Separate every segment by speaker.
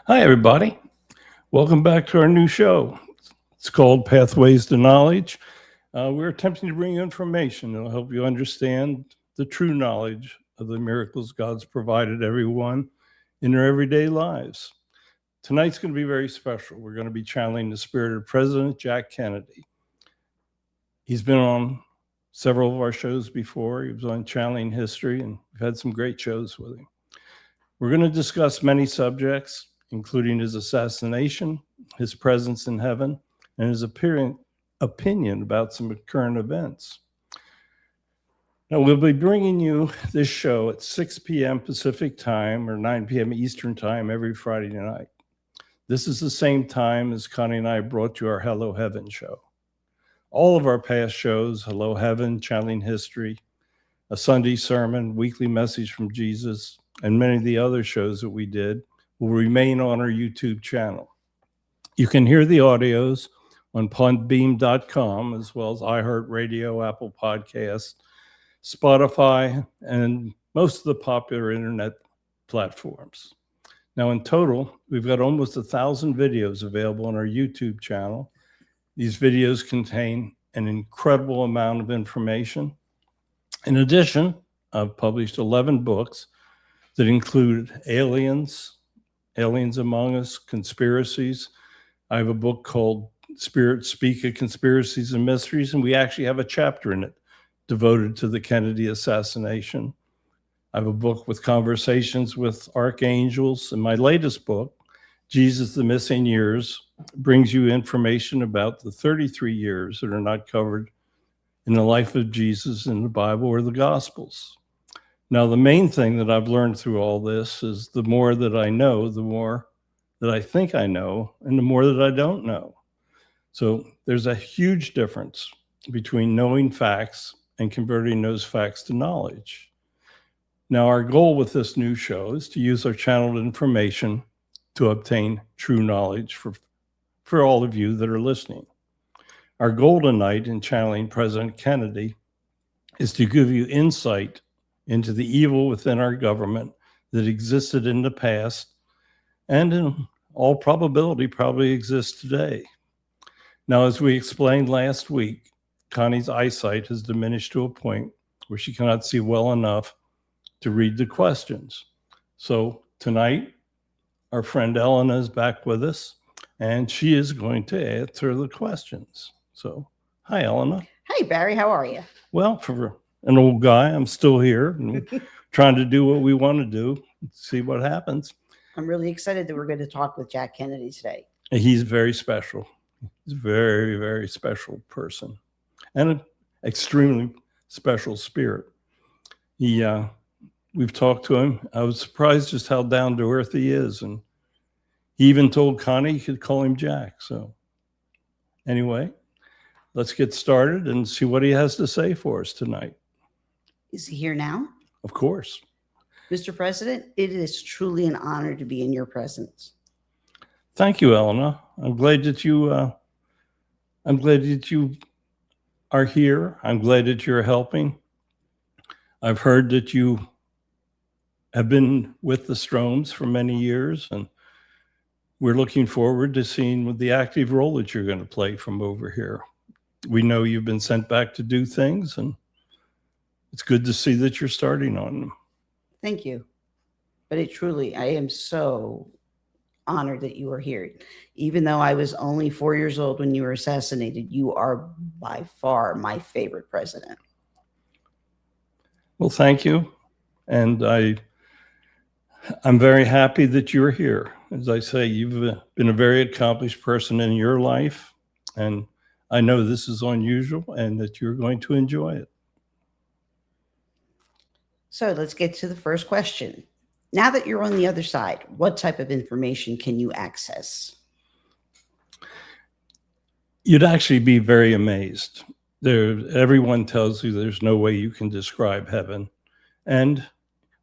Speaker 1: Hi, everybody. Welcome back to our new show. It's called Pathways to Knowledge. We're attempting to bring you information that will help you understand the true knowledge of the miracles God's provided everyone in their everyday lives. Tonight's going to be very special. We're going to be channeling the spirit of President Jack Kennedy. He's been on several of our shows before. He was on Channeling History, and we've had some great shows with him. We're going to discuss many subjects, including his assassination, his presence in heaven, and his opinion about some current events. Now, we'll be bringing you this show at 6 p.m. Pacific time or 9 p.m. Eastern time every Friday night. This is the same time as Connie and I brought you our Hello Heaven show. All of our past shows, Hello Heaven, Channeling History, a Sunday sermon, weekly message from Jesus, and many of the other shows that we did will remain on our YouTube channel. You can hear the audios on podbeam.com as well as iHeartRadio, Apple Podcasts, Spotify, and most of the popular internet platforms. Now, in total, we've got almost 1,000 videos available on our YouTube channel. These videos contain an incredible amount of information. In addition, I've published 11 books that include aliens among us, conspiracies. I have a book called Spirit Speak of Conspiracies and Mysteries, and we actually have a chapter in it devoted to the Kennedy assassination. I have a book with conversations with archangels, and my latest book, Jesus, the Missing Years, brings you information about the 33 years that are not covered in the life of Jesus in the Bible or the Gospels. Now, the main thing that I've learned through all this is the more that I know, the more that I think I know, and the more that I don't know. So there's a huge difference between knowing facts and converting those facts to knowledge. Now, our goal with this new show is to use our channeled information to obtain true knowledge for all of you that are listening. Our goal tonight in channeling President Kennedy is to give you insight into the evil within our government that existed in the past and in all probability probably exists today. Now, as we explained last week, Connie's eyesight has diminished to a point where she cannot see well enough to read the questions. So tonight, our friend Elena is back with us, and she is going to answer the questions. So, hi, Elena.
Speaker 2: Hey, Barry, how are you?
Speaker 1: Well, for an old guy, I'm still here and trying to do what we want to do, see what happens.
Speaker 2: I'm really excited that we're going to talk with Jack Kennedy today.
Speaker 1: He's very special. He's a very, very special person and an extremely special spirit. We've talked to him. I was surprised just how down to earth he is. And he even told Connie he could call him Jack. So anyway, let's get started and see what he has to say for us tonight.
Speaker 2: Is he here now?
Speaker 1: Of course.
Speaker 2: Mr. President, it is truly an honor to be in your presence.
Speaker 1: Thank you, Elena. I'm glad that you are here. I'm glad that you're helping. I've heard that you have been with the Strohms for many years, and we're looking forward to seeing the active role that you're going to play from over here. We know you've been sent back to do things, and it's good to see that you're starting on them.
Speaker 2: Thank you. But I am so honored that you are here. Even though I was only 4 years old when you were assassinated, you are by far my favorite president.
Speaker 1: Well, thank you. And I'm very happy that you're here. As I say, you've been a very accomplished person in your life, and I know this is unusual and that you're going to enjoy it.
Speaker 2: So let's get to the first question. Now that you're on the other side, what type of information can you access?
Speaker 1: You'd actually be very amazed. Everyone tells you there's no way you can describe heaven. And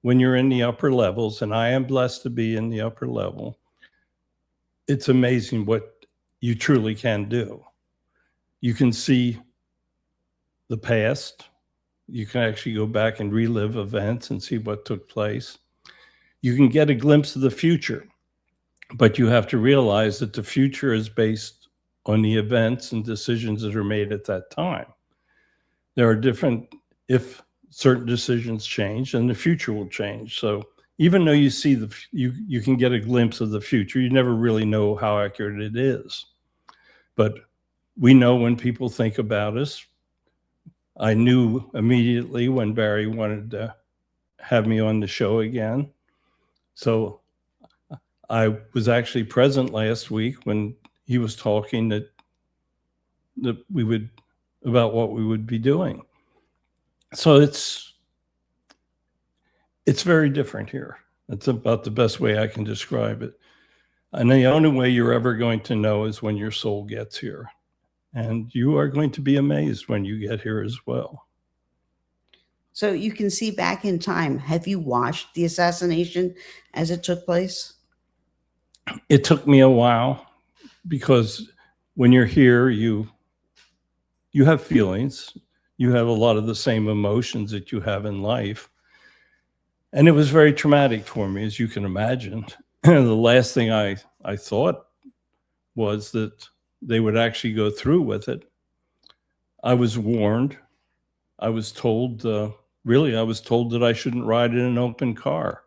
Speaker 1: when you're in the upper levels, and I am blessed to be in the upper level, it's amazing what you truly can do. You can see the past. You can actually go back and relive events and see what took place. You can get a glimpse of the future. But you have to realize that the future is based on the events and decisions that are made at that time. There are different, if certain decisions change, then the future will change. So even though you see you can get a glimpse of the future, you never really know how accurate it is. But we know when people think about us. I knew immediately when Barry wanted to have me on the show again. So I was actually present last week when he was talking that we would about what we would be doing. So it's very different here. That's about the best way I can describe it. And the only way you're ever going to know is when your soul gets here. And you are going to be amazed when you get here as well.
Speaker 2: So you can see back in time. Have you watched the assassination as it took place?
Speaker 1: It took me a while because when you're here, you have feelings. You have a lot of the same emotions that you have in life. And it was very traumatic for me, as you can imagine. And the last thing I thought was that they would actually go through with it. I was warned. I was told, really, I was told that I shouldn't ride in an open car.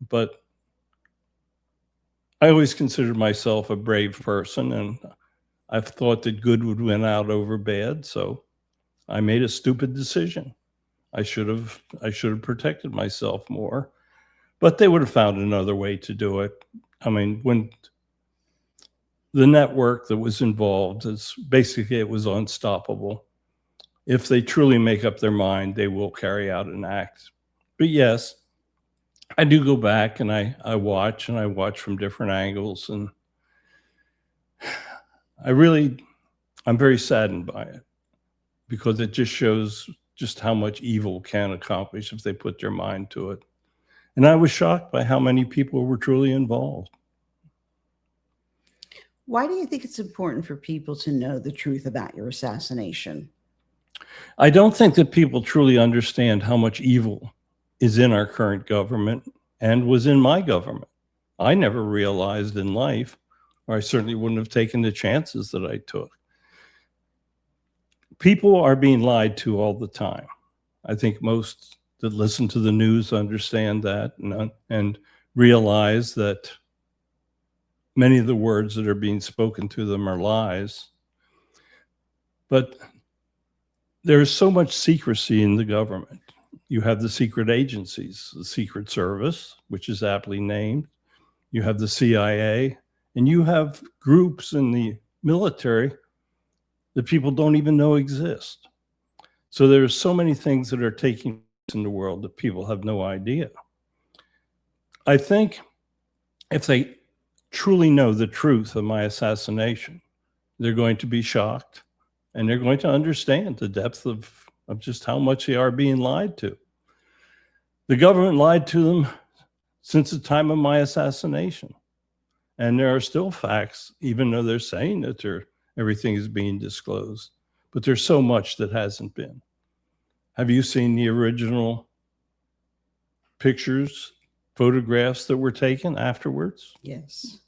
Speaker 1: But I always considered myself a brave person, and I've thought that good would win out over bad. So I made a stupid decision. I should have protected myself more, but they would have found another way to do it. I mean, when the network that was involved is basically, it was unstoppable. If they truly make up their mind, they will carry out an act. But yes, I do go back and I watch from different angles, and I'm very saddened by it because it just shows just how much evil can accomplish if they put their mind to it. And I was shocked by how many people were truly involved.
Speaker 2: Why do you think it's important for people to know the truth about your assassination?
Speaker 1: I don't think that people truly understand how much evil is in our current government and was in my government. I never realized in life, or I certainly wouldn't have taken the chances that I took. People are being lied to all the time. I think most that listen to the news understand that and realize that many of the words that are being spoken to them are lies. But there's so much secrecy in the government. You have the secret agencies, the Secret Service, which is aptly named. You have the CIA, and you have groups in the military that people don't even know exist. So there's so many things that are taking place in the world that people have no idea. I think if they truly know the truth of my assassination, they're going to be shocked, and they're going to understand the depth of just how much they are being lied to. The government lied to them since the time of my assassination. And there are still facts, even though they're saying that everything is being disclosed. But there's so much that hasn't been. Have you seen the original pictures, photographs that were taken afterwards?
Speaker 2: Yes.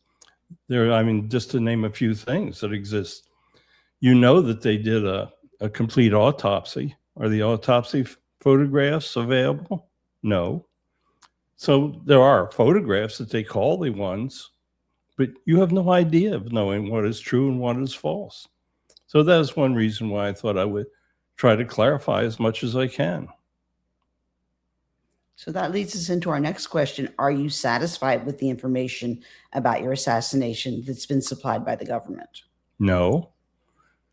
Speaker 1: Just to name a few things that exist. You know that they did a complete autopsy. Are the autopsy photographs available? No. So there are photographs that they call the ones, but you have no idea of knowing what is true and what is false. So that is one reason why I thought I would try to clarify as much as I can.
Speaker 2: So that leads us into our next question. Are you satisfied with the information about your assassination that's been supplied by the government?
Speaker 1: No.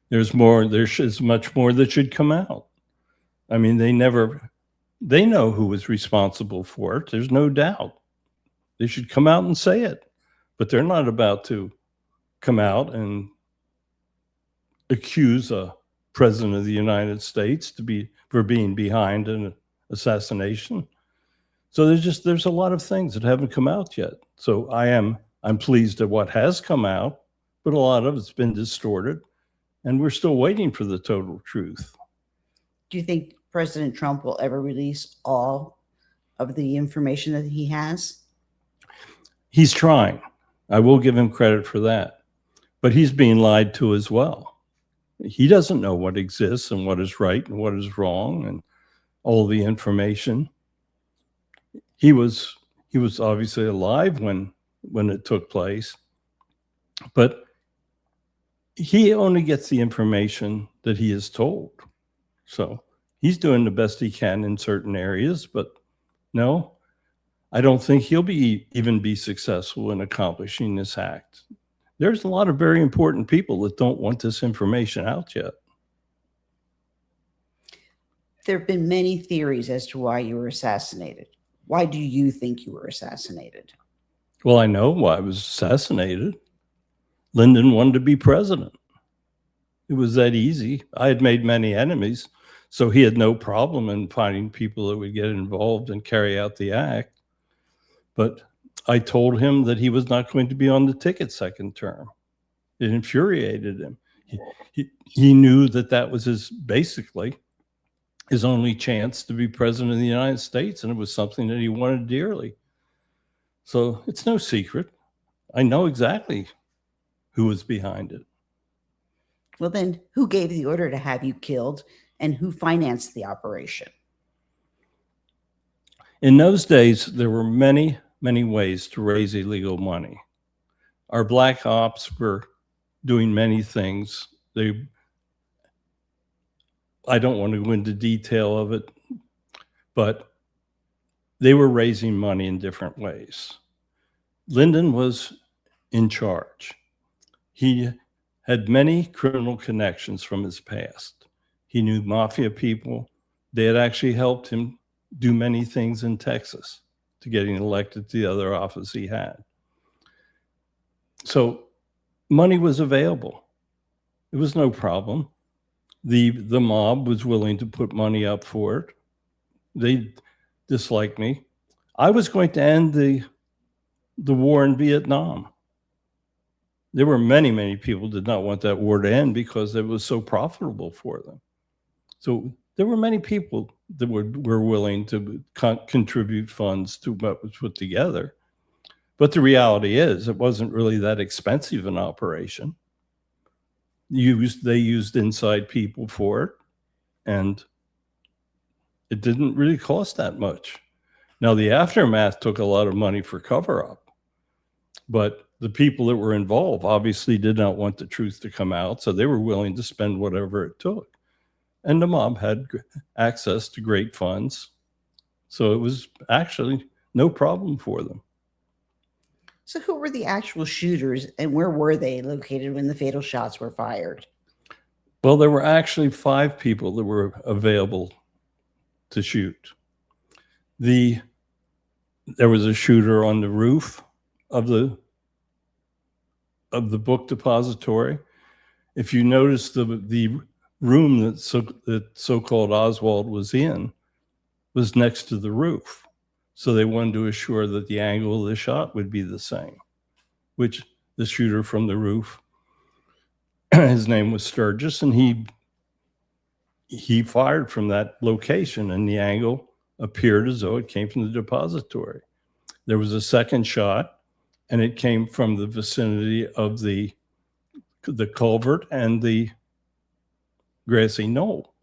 Speaker 1: There's more. There's much more that should come out. I mean, they know who was responsible for it. There's no doubt. They should come out and say it. But they're not about to come out and accuse a president of the United States for being behind an assassination. So there's a lot of things that haven't come out yet. So I'm pleased at what has come out, but a lot of it's been distorted, and we're still waiting for the total truth.
Speaker 2: Do you think President Trump will ever release all of the information that he has?
Speaker 1: He's trying. I will give him credit for that. But he's being lied to as well. He doesn't know what exists and what is right and what is wrong and all the information. He was obviously alive when it took place, but he only gets the information that he is told. So he's doing the best he can in certain areas, but no, I don't think he'll even be successful in accomplishing this act. There's a lot of very important people that don't want this information out yet.
Speaker 2: There have been many theories as to why you were assassinated. Why do you think you were assassinated?
Speaker 1: Well, I know why I was assassinated. Lyndon wanted to be president. It was that easy. I had made many enemies, so he had no problem in finding people that would get involved and carry out the act. But I told him that he was not going to be on the ticket second term. It infuriated him. He knew that was basically his only chance to be president of the United States, and it was something that he wanted dearly. So it's no secret. I know exactly who was behind it.
Speaker 2: Well, then, who gave the order to have you killed, and who financed the operation?
Speaker 1: In those days, there were many, many ways to raise illegal money. Our black ops were doing many things. I don't want to go into detail of it, but they were raising money in different ways. Lyndon was in charge. He had many criminal connections from his past. He knew mafia people. They had actually helped him do many things in Texas to getting elected to the other office he had. So money was available. It was no problem. The mob was willing to put money up for it. They disliked me. I was going to end the war in Vietnam. There were many, many people did not want that war to end because it was so profitable for them. So there were many people that were willing to contribute funds to what was put together. But the reality is it wasn't really that expensive an operation. They used inside people for it, and it didn't really cost that much. Now, the aftermath took a lot of money for cover-up, but the people that were involved obviously did not want the truth to come out, so they were willing to spend whatever it took. And the mob had access to great funds, so it was actually no problem for them.
Speaker 2: So who were the actual shooters, and where were they located when the fatal shots were fired?
Speaker 1: Well, there were actually 5 people that were available to shoot. There was a shooter on the roof of the book depository. If you notice, the room that so-called Oswald was in was next to the roof. So they wanted to assure that the angle of the shot would be the same, which the shooter from the roof, his name was Sturgis, and he fired from that location, and the angle appeared as though it came from the depository. There was a second shot, and it came from the vicinity of the culvert and the grassy knoll.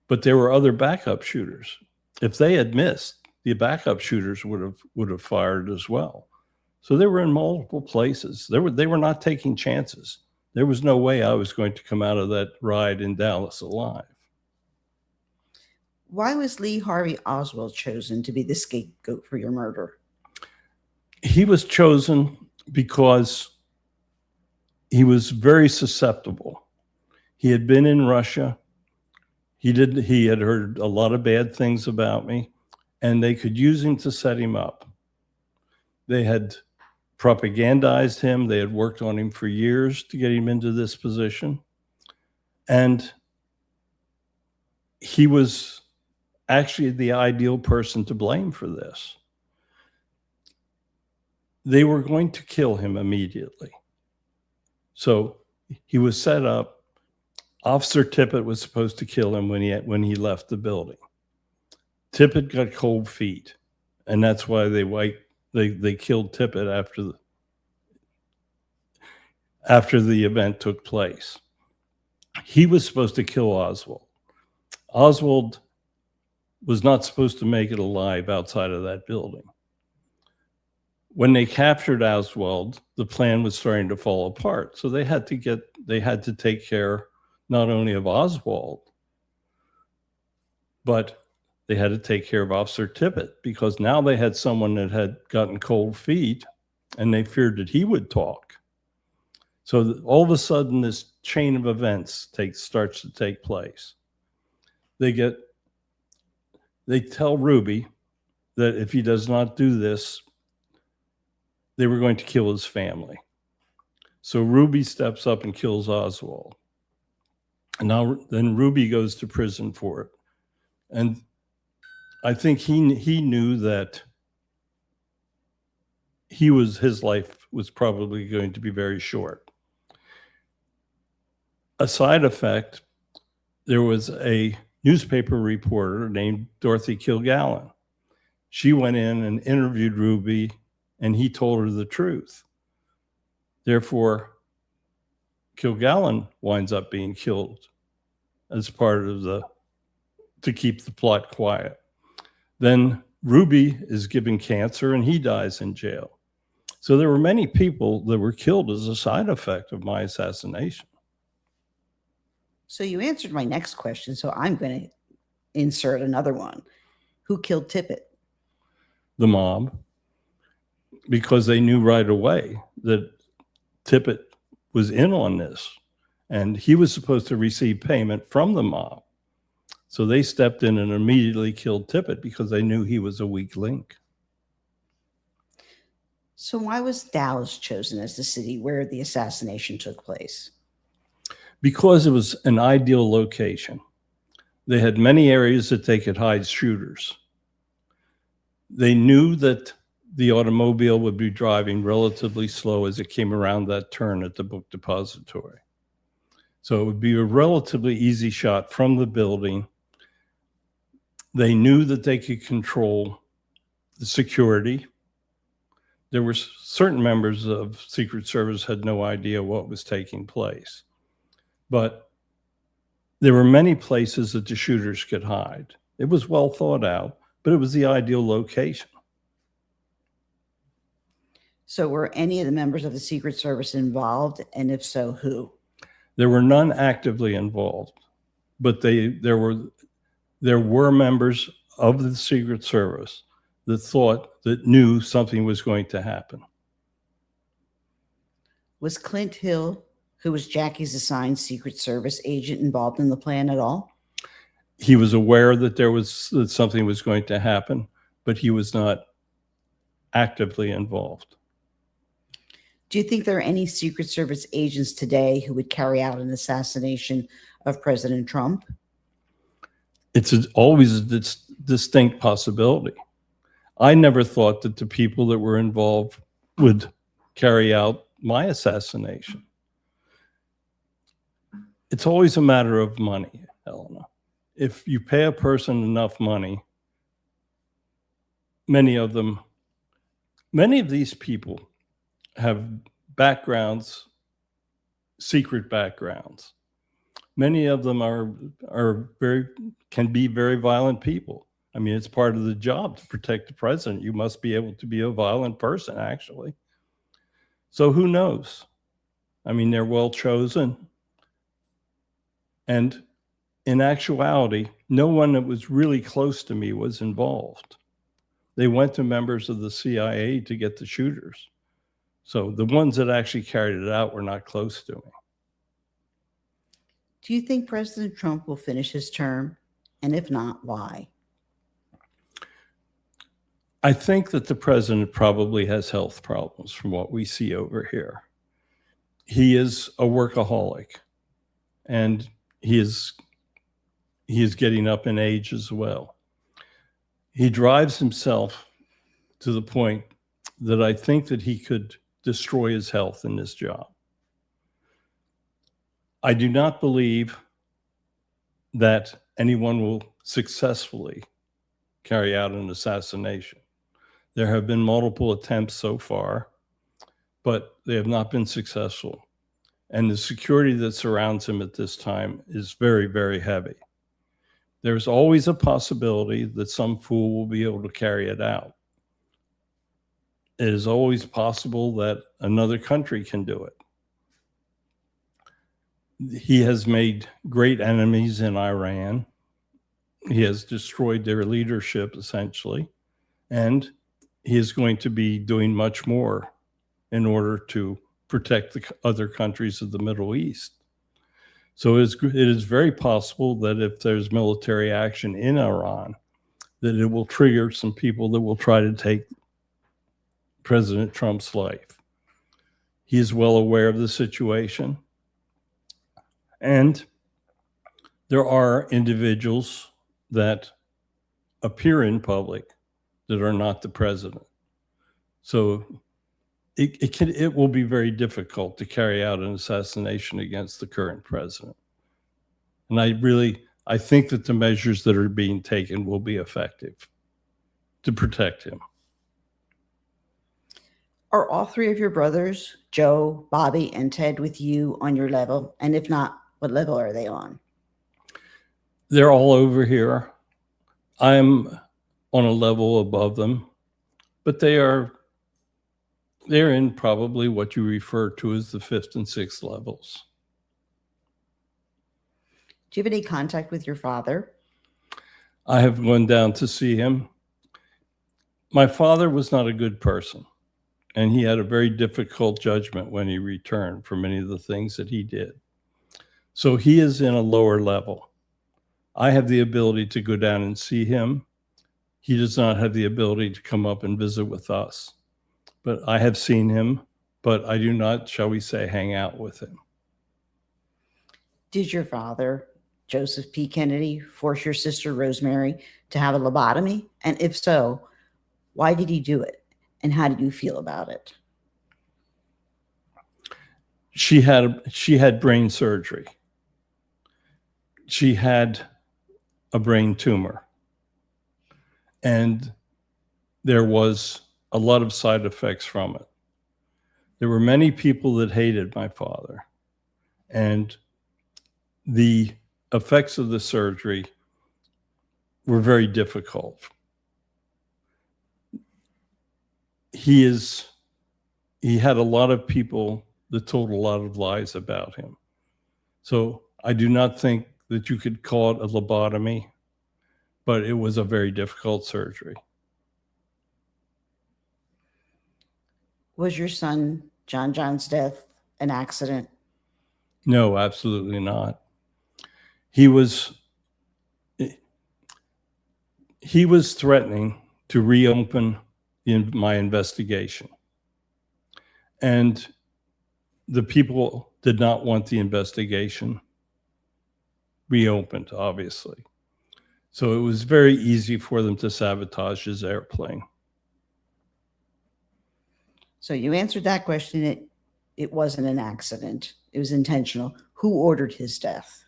Speaker 1: But there were other backup shooters. If they had missed, the backup shooters would have fired as well. So they were in multiple places. They were not taking chances. There was no way I was going to come out of that ride in Dallas alive.
Speaker 2: Why was Lee Harvey Oswald chosen to be the scapegoat for your murder?
Speaker 1: He was chosen because he was very susceptible. He had been in Russia. He had heard a lot of bad things about me, and they could use him to set him up. They had propagandized him. They had worked on him for years to get him into this position. And he was actually the ideal person to blame for this. They were going to kill him immediately. So he was set up. Officer Tippett was supposed to kill him when he left the building. Tippett got cold feet, and that's why they killed Tippett after after the event took place. He was supposed to kill Oswald. Oswald was not supposed to make it alive outside of that building. When they captured Oswald, the plan was starting to fall apart. So they had to take care not only of Oswald, but they had to take care of Officer Tippit, because now they had someone that had gotten cold feet and they feared that he would talk. So all of a sudden, this chain of events starts to take place. They tell Ruby that if he does not do this, they were going to kill his family. So Ruby steps up and kills Oswald. And now then Ruby goes to prison for it. And I think he knew that his life was probably going to be very short. A side effect, there was a newspaper reporter named Dorothy Kilgallen. She went in and interviewed Ruby, and he told her the truth. Therefore, Kilgallen winds up being killed as part of to keep the plot quiet. Then Ruby is given cancer and he dies in jail. So there were many people that were killed as a side effect of my assassination.
Speaker 2: So you answered my next question, so I'm going to insert another one. Who killed Tippit?
Speaker 1: The mob, because they knew right away that Tippit was in on this, and he was supposed to receive payment from the mob. So they stepped in and immediately killed Tippit because they knew he was a weak link.
Speaker 2: So why was Dallas chosen as the city where the assassination took place?
Speaker 1: Because it was an ideal location. They had many areas that they could hide shooters. They knew that the automobile would be driving relatively slow as it came around that turn at the book depository. So it would be a relatively easy shot from the building. They knew that they could control the security. There were certain members of Secret Service had no idea what was taking place. But there were many places that the shooters could hide. It was well thought out, but it was the ideal location.
Speaker 2: So were any of the members of the Secret Service involved? And if so, who?
Speaker 1: There were none actively involved, but there were members of the Secret Service that knew something was going to happen.
Speaker 2: Was Clint Hill, who was Jackie's assigned Secret Service agent, involved in the plan at all?
Speaker 1: He was aware that something was going to happen, but he was not actively involved.
Speaker 2: Do you think there are any Secret Service agents today who would carry out an assassination of President Trump?
Speaker 1: It's always a distinct possibility. I never thought that the people that were involved would carry out my assassination. It's always a matter of money, Helena. If you pay a person enough money, many of these people have backgrounds, secret backgrounds. Many of them can be very violent people. I mean, it's part of the job to protect the president. You must be able to be a violent person, actually. So who knows? I mean, they're well chosen. And in actuality, no one that was really close to me was involved. They went to members of the CIA to get the shooters. So the ones that actually carried it out were not close to me.
Speaker 2: Do you think President Trump will finish his term? And if not, why?
Speaker 1: I think that the president probably has health problems from what we see over here. He is a workaholic, and he is getting up in age as well. He drives himself to the point that I think that he could destroy his health in this job. I do not believe that anyone will successfully carry out an assassination. There have been multiple attempts so far, but they have not been successful. and the security that surrounds him at this time is very, very heavy. There's always a possibility that some fool will be able to carry it out. It is always possible that another country can do it. He has made great enemies in Iran. He has destroyed their leadership, essentially, and he is going to be doing much more in order to protect the other countries of the Middle East. So it is very possible that if there's military action in Iran, that it will trigger some people that will try to take President Trump's life. He is well aware of the situation. And there are individuals that appear in public that are not the president. So it will be very difficult to carry out an assassination against the current president. And I think that the measures that are being taken will be effective to protect him.
Speaker 2: Are all three of your brothers, Joe, Bobby, and Ted, with you on your level? And if not, what level are they on?
Speaker 1: They're all over here. I'm on a level above them, but they're in probably what you refer to as the 5th and 6th levels.
Speaker 2: Do you have any contact with your father?
Speaker 1: I have gone down to see him. My father was not a good person, and he had a very difficult judgment when he returned for many of the things that he did. So he is in a lower level. I have the ability to go down and see him. He does not have the ability to come up and visit with us. But I have seen him, but I do not, shall we say, hang out with him.
Speaker 2: Did your father, Joseph P. Kennedy, force your sister Rosemary to have a lobotomy? And if so, why did he do it? And how did you feel about it?
Speaker 1: She had brain surgery. She had a brain tumor. And there was a lot of side effects from it. There were many people that hated my father. And the effects of the surgery were very difficult. He had a lot of people that told a lot of lies about him. So I do not think that you could call it a lobotomy, but it was a very difficult surgery.
Speaker 2: Was your son, John's death an accident?
Speaker 1: No, absolutely not. He was threatening to reopen my investigation. And the people did not want the investigation reopened, obviously. So it was very easy for them to sabotage his airplane.
Speaker 2: So you answered that question. It wasn't an accident. It was intentional. Who ordered his death?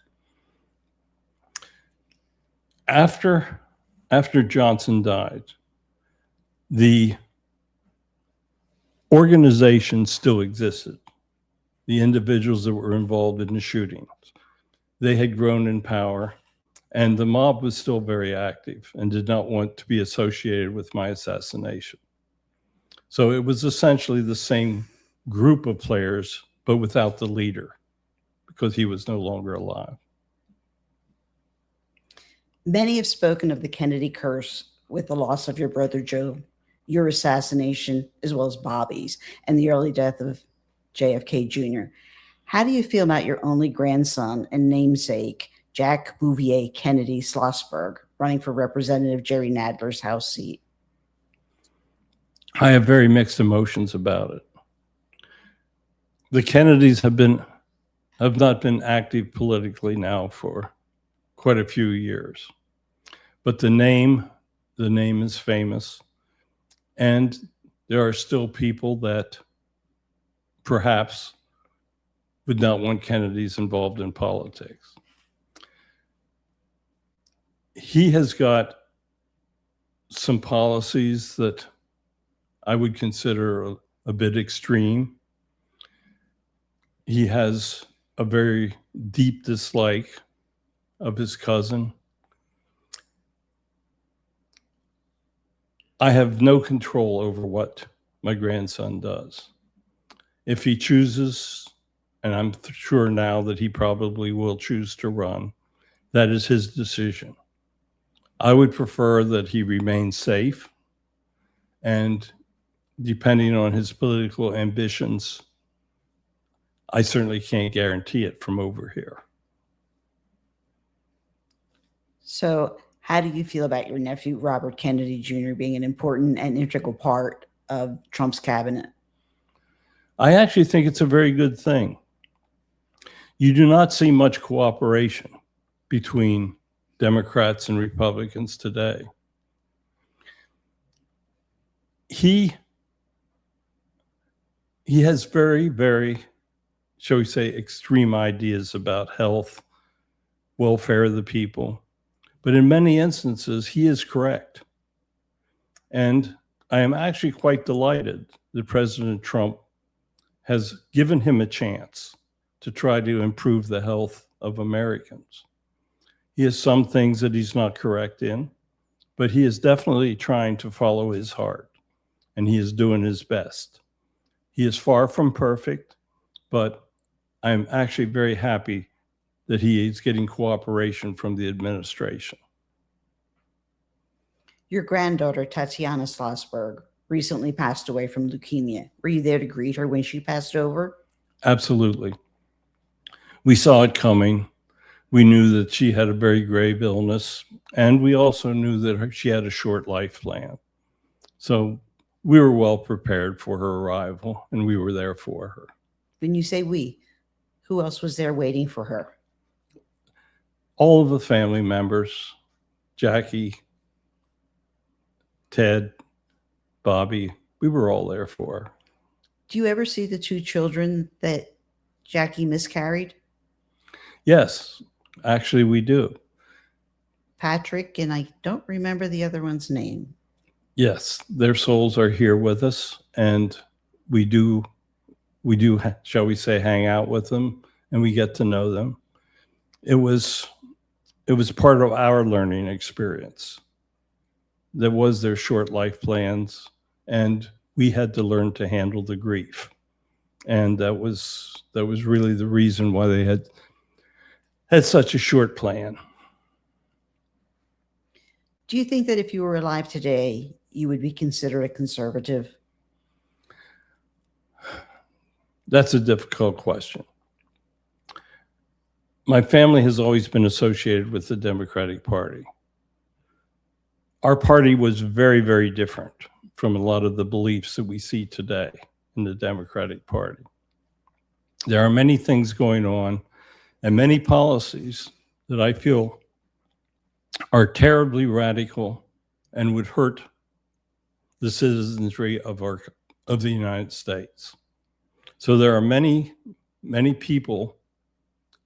Speaker 1: After Johnson died, the organization still existed. The individuals that were involved in the shootings, they had grown in power, and the mob was still very active and did not want to be associated with my assassination. So it was essentially the same group of players, but without the leader, because he was no longer alive.
Speaker 2: Many have spoken of the Kennedy curse with the loss of your brother Joe, your assassination, as well as Bobby's, and the early death of JFK Jr. How do you feel about your only grandson and namesake, Jack Bouvier Kennedy Schlossberg, running for Representative Jerry Nadler's House seat?
Speaker 1: I have very mixed emotions about it. The Kennedys have not been active politically now for quite a few years. But the name is famous. And there are still people that perhaps would not want Kennedys involved in politics. He has got some policies that I would consider a bit extreme. He has a very deep dislike of his cousin. I have no control over what my grandson does. If he chooses, and I'm sure now that he probably will choose to run, that is his decision. I would prefer that he remain safe, and depending on his political ambitions, I certainly can't guarantee it from over here.
Speaker 2: So, how do you feel about your nephew, Robert Kennedy Jr., being an important and integral part of Trump's cabinet?
Speaker 1: I actually think it's a very good thing. You do not see much cooperation between Democrats and Republicans today. He has very, very, shall we say, extreme ideas about health, welfare of the people. But in many instances, he is correct. And I am actually quite delighted that President Trump has given him a chance to try to improve the health of Americans. He has some things that he's not correct in, but he is definitely trying to follow his heart, and he is doing his best. He is far from perfect, but I'm actually very happy that he is getting cooperation from the administration.
Speaker 2: Your granddaughter, Tatiana Schlossberg, recently passed away from leukemia. Were you there to greet her when she passed over?
Speaker 1: Absolutely. We saw it coming. We knew that she had a very grave illness, and we also knew that she had a short life plan. So we were well prepared for her arrival, and we were there for her.
Speaker 2: When you say we, who else was there waiting for her?
Speaker 1: All of the family members, Jackie, Ted, Bobby, we were all there for her.
Speaker 2: Do you ever see the two children that Jackie miscarried?
Speaker 1: Yes, actually we do.
Speaker 2: Patrick, and I don't remember the other one's name.
Speaker 1: Yes, their souls are here with us, and we do, shall we say, hang out with them, and we get to know them. It was part of our learning experience. That was their short life plans, and we had to learn to handle the grief. And that was really the reason why they had such a short plan.
Speaker 2: Do you think that if you were alive today, you would be considered a conservative?
Speaker 1: That's a difficult question. My family has always been associated with the Democratic Party. Our party was very, very different from a lot of the beliefs that we see today in the Democratic Party. There are many things going on and many policies that I feel are terribly radical and would hurt the citizenry of the United States. So there are many, many people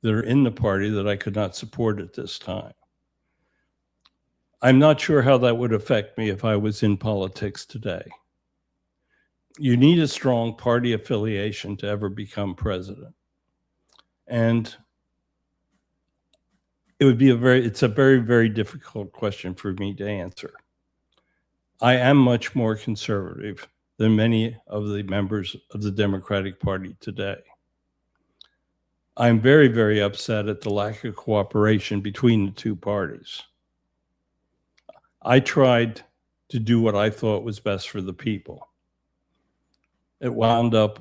Speaker 1: that are in the party that I could not support at this time. I'm not sure how that would affect me if I was in politics today. You need a strong party affiliation to ever become president. And it's a very, very difficult question for me to answer. I am much more conservative than many of the members of the Democratic Party today. I'm very, very upset at the lack of cooperation between the two parties. I tried to do what I thought was best for the people. It wound up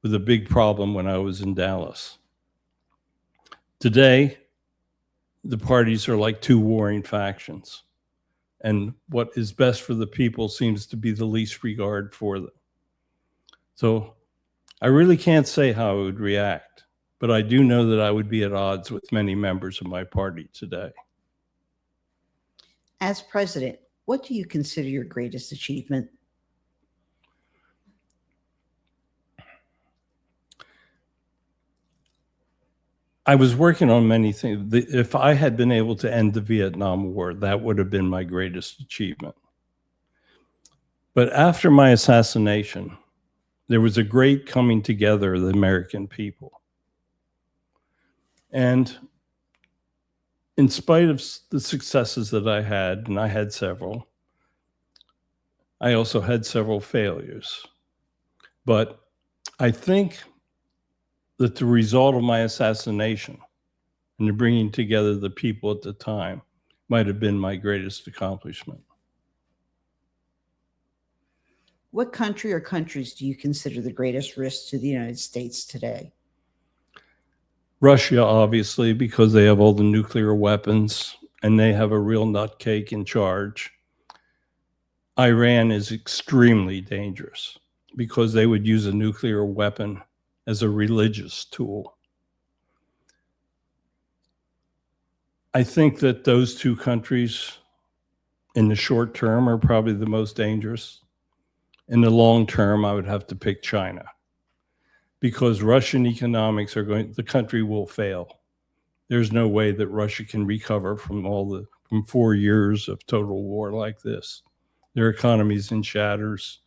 Speaker 1: with a big problem when I was in Dallas. Today, the parties are like two warring factions, and what is best for the people seems to be the least regard for them. So I really can't say how I would react, but I do know that I would be at odds with many members of my party today.
Speaker 2: As president, what do you consider your greatest achievement?
Speaker 1: I was working on many things. If I had been able to end the Vietnam War, that would have been my greatest achievement. But after my assassination, there was a great coming together of the American people. And in spite of the successes that I had, and I had several, I also had several failures. But I think that the result of my assassination and the bringing together the people at the time might have been my greatest accomplishment.
Speaker 2: What country or countries do you consider the greatest risk to the United States today?
Speaker 1: Russia, obviously, because they have all the nuclear weapons and they have a real nutcake in charge. Iran is extremely dangerous because they would use a nuclear weapon as a religious tool. I think that those two countries in the short term are probably the most dangerous. In the long term, I would have to pick China because Russian economics the country will fail. There's no way that Russia can recover from 4 years of total war like this. Their economy's in shatters.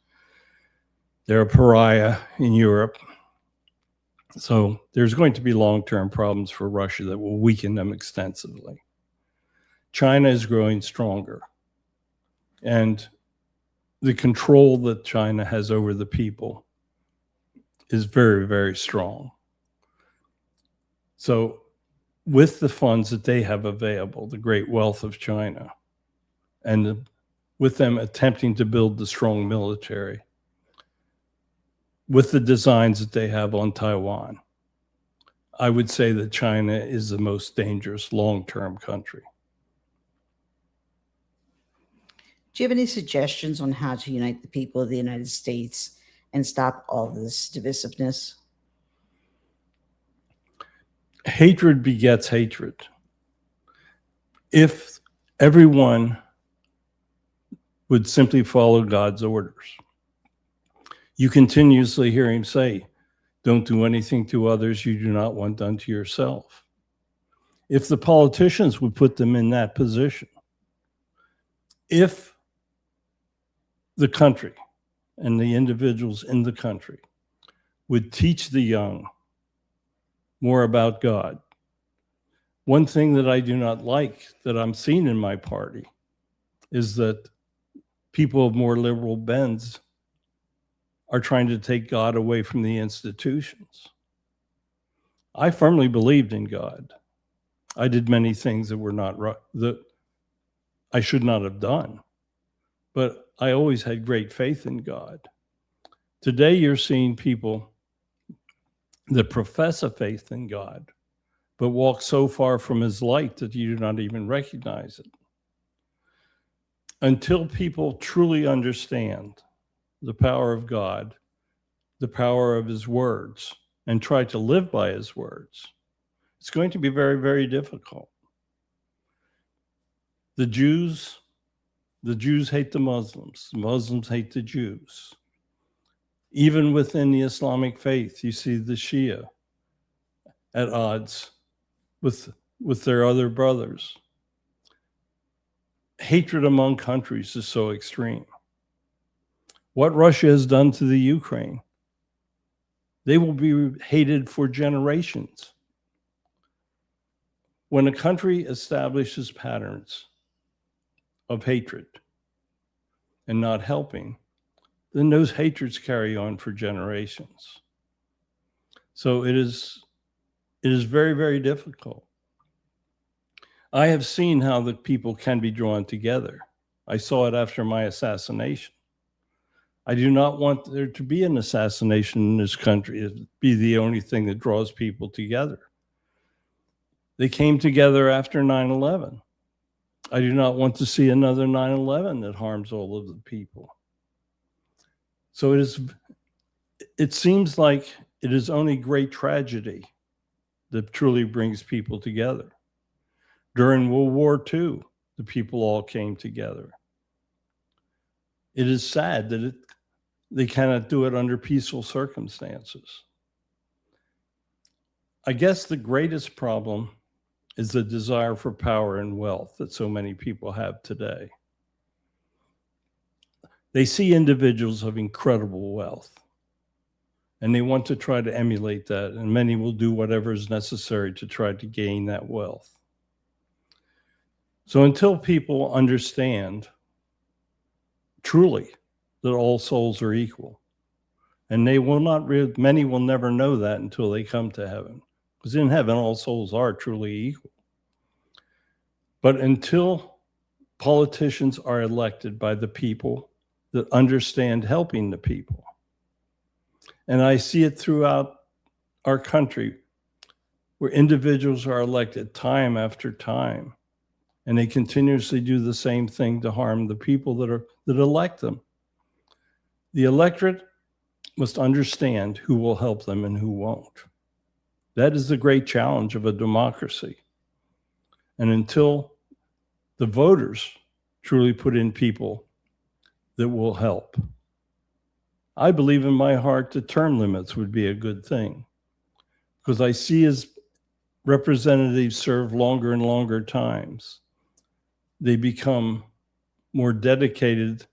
Speaker 1: They're a pariah in Europe. So there's going to be long-term problems for Russia that will weaken them extensively. China is growing stronger. And the control that China has over the people is very, very strong. So with the funds that they have available, the great wealth of China, and with them attempting to build the strong military, with the designs that they have on Taiwan, I would say that China is the most dangerous long-term country.
Speaker 2: Do you have any suggestions on how to unite the people of the United States and stop all this divisiveness?
Speaker 1: Hatred begets hatred. If everyone would simply follow God's orders, you continuously hear him say, don't do anything to others you do not want done to yourself. If the politicians would put them in that position, if the country and the individuals in the country would teach the young more about God. One thing that I do not like that I'm seeing in my party is that people of more liberal bends are trying to take God away from the institutions. I firmly believed in God. I did many things that were not right, that I should not have done, but I always had great faith in God. Today, you're seeing people that profess a faith in God, but walk so far from his light that you do not even recognize it. Until people truly understand the power of God, the power of his words, and try to live by his words, it's going to be very, very difficult. The Jews hate the Muslims hate the Jews. Even within the Islamic faith, you see the Shia at odds with their other brothers. Hatred among countries is so extreme. What Russia has done to the Ukraine, they will be hated for generations. When a country establishes patterns of hatred and not helping, then those hatreds carry on for generations. So it is very, very difficult. I have seen how the people can be drawn together. I saw it after my assassination. I do not want there to be an assassination in this country. It'd be the only thing that draws people together. They came together after 9/11. I do not want to see another 9/11 that harms all of the people. So it seems like it is only great tragedy that truly brings people together. During World War II, the people all came together. It is sad that they cannot do it under peaceful circumstances. I guess the greatest problem is the desire for power and wealth that so many people have today. They see individuals of incredible wealth, And they want to try to emulate that, and many will do whatever is necessary to try to gain that wealth. So until people understand truly that all souls are equal, and they will not, many will never know that until they come to heaven, because in heaven all souls are truly equal. But until politicians are elected by the people that understand helping the people, and I see it throughout our country, where individuals are elected time after time, and they continuously do the same thing to harm the people that elect them. The electorate must understand who will help them and who won't. That is the great challenge of a democracy. And until the voters truly put in people that will help, I believe in my heart that term limits would be a good thing, because I see as representatives serve longer and longer times, they become more dedicated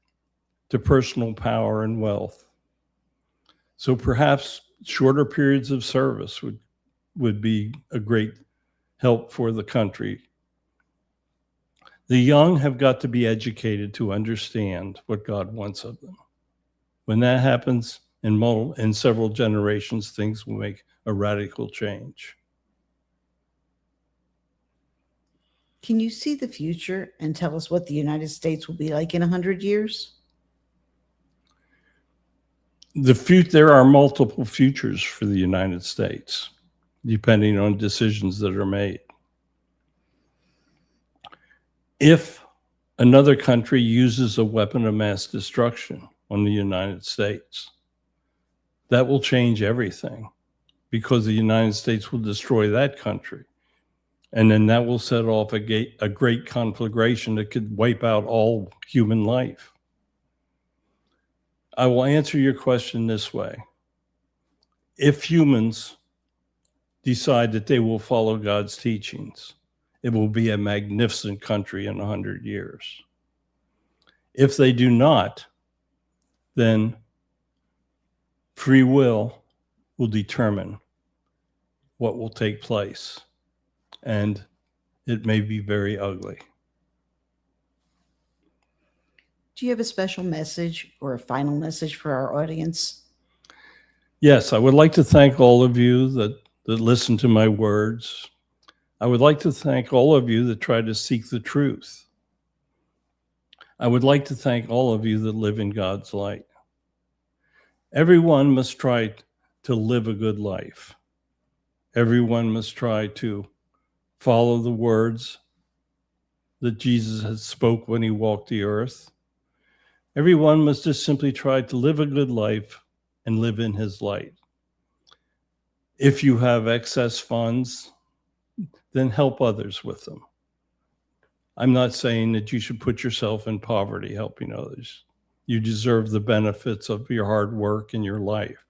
Speaker 1: to personal power and wealth. So perhaps shorter periods of service would be a great help for the country. The young have got to be educated to understand what God wants of them. When that happens in several generations, things will make a radical change.
Speaker 2: Can you see the future and tell us what the United States will be like in 100 years?
Speaker 1: There are multiple futures for the United States, depending on decisions that are made. If another country uses a weapon of mass destruction on the United States, that will change everything, because the United States will destroy that country. And then that will set off a great conflagration that could wipe out all human life. I will answer your question this way. If humans decide that they will follow God's teachings, it will be a magnificent country in 100 years. If they do not, then free will determine what will take place, and it may be very ugly.
Speaker 2: Do you have a special message or a final message for our audience?
Speaker 1: Yes, I would like to thank all of you that listen to my words. I would like to thank all of you that try to seek the truth. I would like to thank all of you that live in God's light. Everyone must try to live a good life. Everyone must try to follow the words that Jesus had spoke when he walked the earth. Everyone must just simply try to live a good life and live in his light. If you have excess funds, then help others with them. I'm not saying that you should put yourself in poverty helping others. You deserve the benefits of your hard work in your life.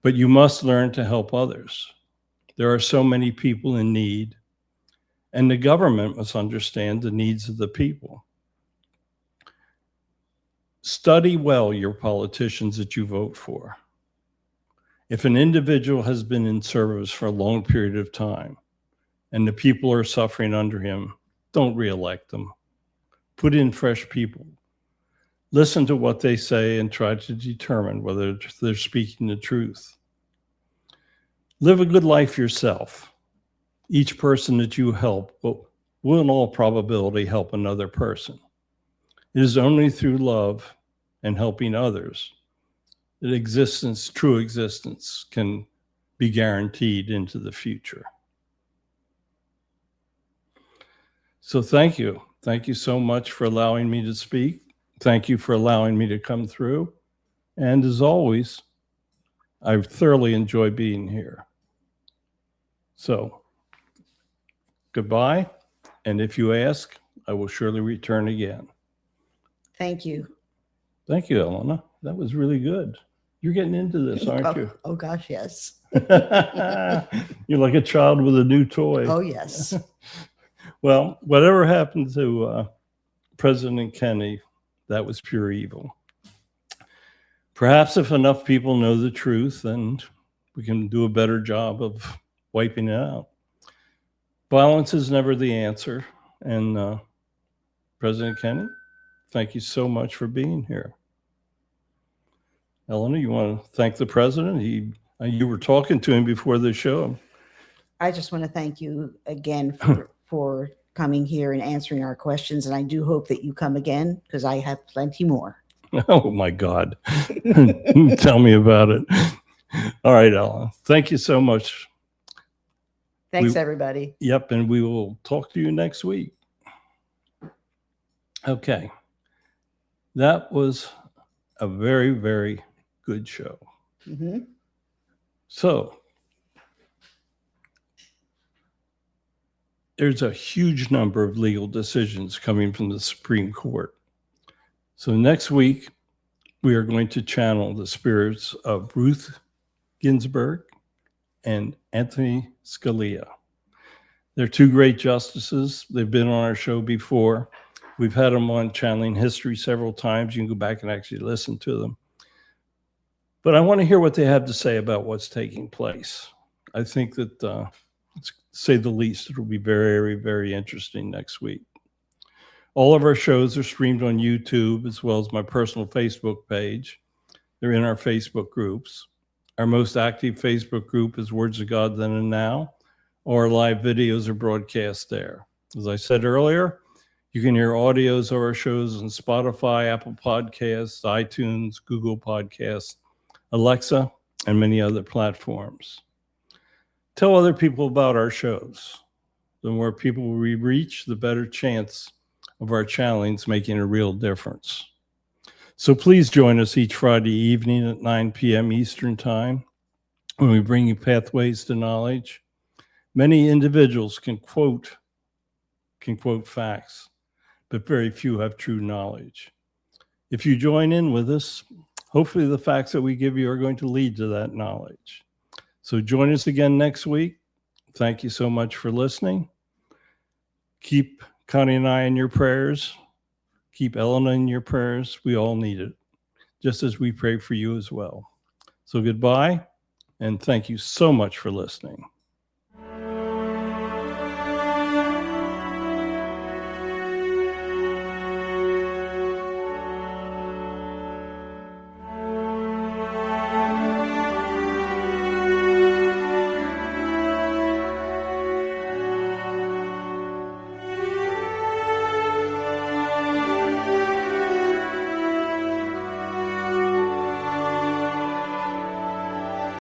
Speaker 1: But you must learn to help others. There are so many people in need, and the government must understand the needs of the people. Study well your politicians that you vote for. If an individual has been in service for a long period of time and the people are suffering under him, don't reelect them. Put in fresh people. Listen to what they say and try to determine whether they're speaking the truth. Live a good life yourself. Each person that you help will in all probability help another person. It is only through love and helping others that true existence can be guaranteed into the future. So thank you. Thank you so much for allowing me to speak. Thank you for allowing me to come through. And as always, I thoroughly enjoy being here. So goodbye. And if you ask, I will surely return again.
Speaker 2: Thank you.
Speaker 1: Thank you, Elena. That was really good. You're getting into this, aren't you?
Speaker 2: Oh gosh, yes.
Speaker 1: You're like a child with a new toy.
Speaker 2: Oh yes.
Speaker 1: Well, whatever happened to President Kennedy, that was pure evil. Perhaps if enough people know the truth, then we can do a better job of wiping it out. Violence is never the answer. And President Kenny, thank you so much for being here. Eleanor, you want to thank the president? You were talking to him before the show.
Speaker 2: I just want to thank you again for coming here and answering our questions. And I do hope that you come again, because I have plenty more.
Speaker 1: Oh, my God. Tell me about it. All right, Ellen. Thank you so much.
Speaker 2: Thanks, everybody.
Speaker 1: Yep, and we will talk to you next week. Okay. That was a very, very good show.
Speaker 2: Mm-hmm.
Speaker 1: So there's a huge number of legal decisions coming from the Supreme Court. So next week, we are going to channel the spirits of Ruth Ginsburg and Anthony Scalia. They're two great justices. They've been on our show before. We've had them on Channeling History several times. You can go back and actually listen to them. But I want to hear what they have to say about what's taking place. I think that, to say the least, it'll be very, very interesting next week. All of our shows are streamed on YouTube, as well as my personal Facebook page. They're in our Facebook groups. Our most active Facebook group is Words of God Then and Now. All our live videos are broadcast there. As I said earlier, you can hear audios of our shows on Spotify, Apple Podcasts, iTunes, Google Podcasts, Alexa, and many other platforms. Tell other people about our shows. The more people we reach, the better chance of our channelings making a real difference. So please join us each Friday evening at 9 p.m. Eastern Time when we bring you Pathways to Knowledge. Many individuals can quote facts, but very few have true knowledge. If you join in with us, hopefully the facts that we give you are going to lead to that knowledge. So join us again next week. Thank you so much for listening. Keep Connie and I in your prayers. Keep Elena in your prayers. We all need it, just as we pray for you as well. So goodbye, and thank you so much for listening.